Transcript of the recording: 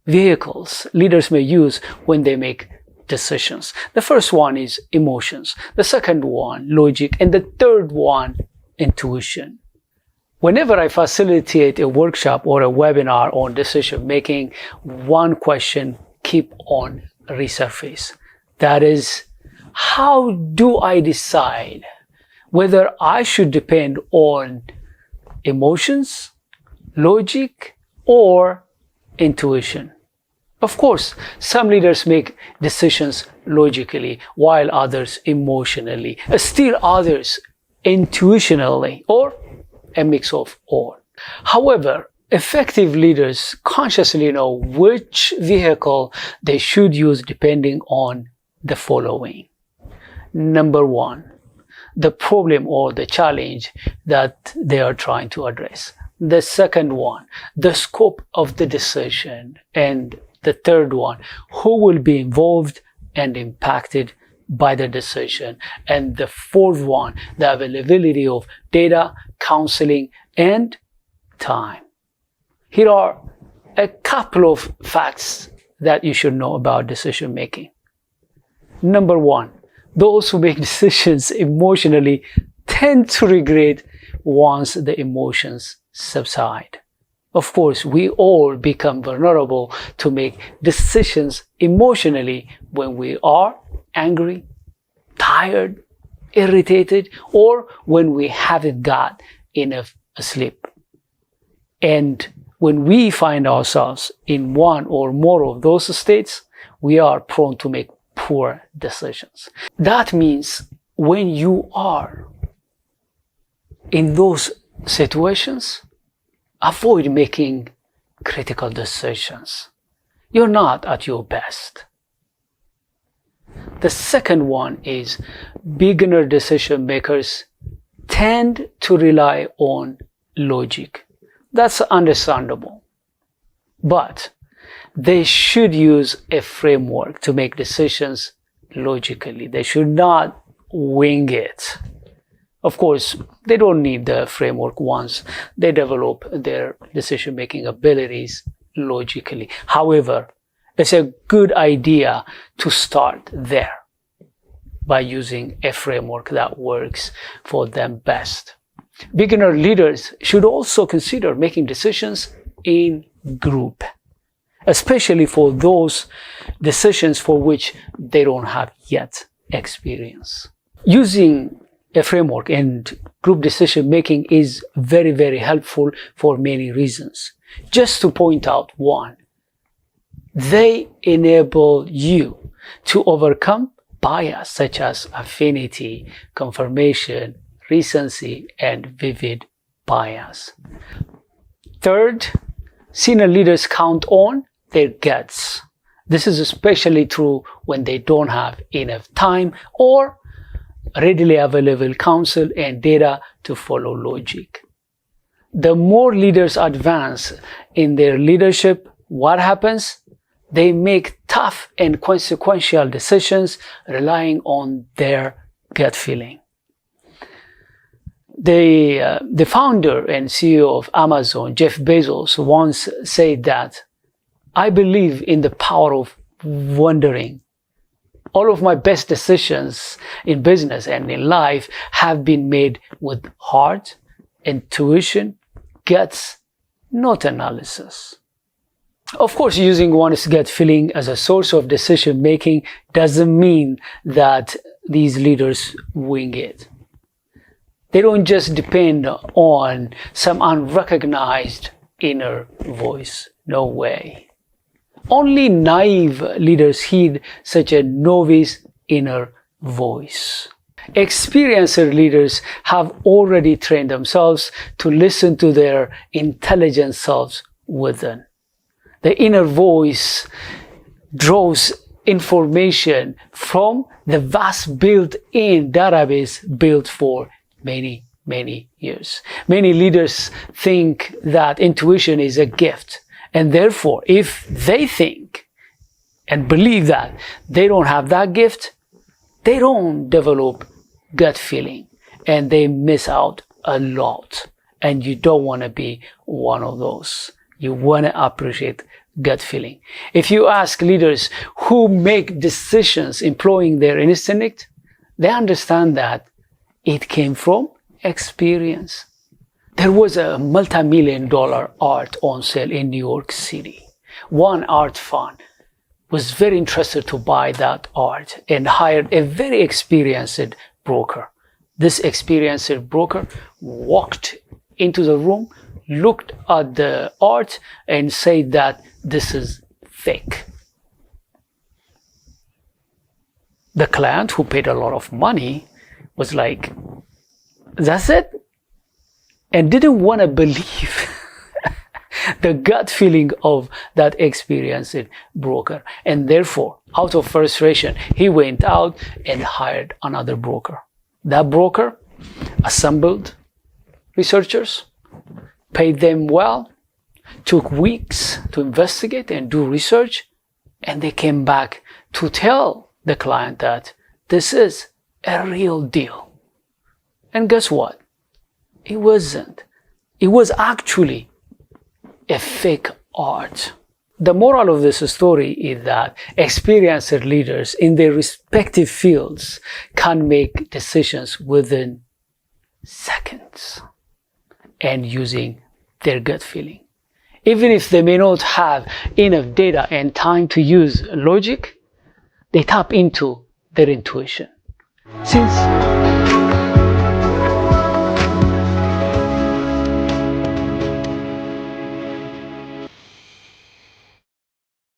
vehicles leaders may use when they make decisions. The first one is emotions, the second one, logic, and the third one, intuition. Whenever I facilitate a workshop or a webinar on decision making, one question keeps on resurface. That is, how do I decide whether I should depend on emotions, logic, or intuition? Of course, some leaders make decisions logically, while others emotionally, still others intuitionally, or a mix of all. However, effective leaders consciously know which vehicle they should use depending on the following. Number one, the problem or the challenge that they are trying to address. The second one, the scope of the decision. And the third one, who will be involved and impacted by the decision. And the fourth one, the availability of data, counseling, and time. Here are a couple of facts that you should know about decision making. Number one, those who make decisions emotionally tend to regret once the emotions subside. Of course, we all become vulnerable to make decisions emotionally when we are angry, tired, irritated, or when we haven't got enough sleep. And when we find ourselves in one or more of those states, we are prone to make poor decisions. That means when you are in those situations, avoid making critical decisions. You're not at your best. The second one is beginner decision makers tend to rely on logic. That's understandable. But they should use a framework to make decisions logically. They should not wing it. Of course, they don't need the framework once they develop their decision-making abilities logically. However, it's a good idea to start there by using a framework that works for them best. Beginner leaders should also consider making decisions in group, especially for those decisions for which they don't have yet experience. Using a framework and group decision making is very, very helpful for many reasons. Just to point out one, they enable you to overcome bias such as affinity, confirmation, recency, and vivid bias. Third, senior leaders count on their guts. This is especially true when they don't have enough time or readily available counsel and data to follow logic. The more leaders advance in their leadership, what happens? They make tough and consequential decisions relying on their gut feeling. The founder and CEO of Amazon, Jeff Bezos, once said that, "I believe in the power of wondering. All of my best decisions in business and in life have been made with heart, intuition, guts, not analysis." Of course, using one's gut feeling as a source of decision making doesn't mean that these leaders wing it. They don't just depend on some unrecognized inner voice. No way. Only naive leaders heed such a novice inner voice. Experienced leaders have already trained themselves to listen to their intelligent selves within. The inner voice draws information from the vast built-in database built for many, many years. Many leaders think that intuition is a gift. And therefore, if they think and believe that they don't have that gift, they don't develop gut feeling and they miss out a lot. And you don't want to be one of those. You want to appreciate gut feeling. If you ask leaders who make decisions employing their instinct, they understand that it came from experience. There was a multi-million-dollar art on sale in New York City. One art fan was very interested to buy that art and hired a very experienced broker. This experienced broker walked into the room, looked at the art, and said that this is fake. The client, who paid a lot of money, was like, that's it? And didn't want to believe the gut feeling of that experienced broker. And therefore, out of frustration, he went out and hired another broker. That broker assembled researchers, paid them well, took weeks to investigate and do research, and they came back to tell the client that this is a real deal. And guess what? It wasn't. It was actually a fake art. The moral of this story is that experienced leaders in their respective fields can make decisions within seconds and using their gut feeling. Even if they may not have enough data and time to use logic, they tap into their intuition. Since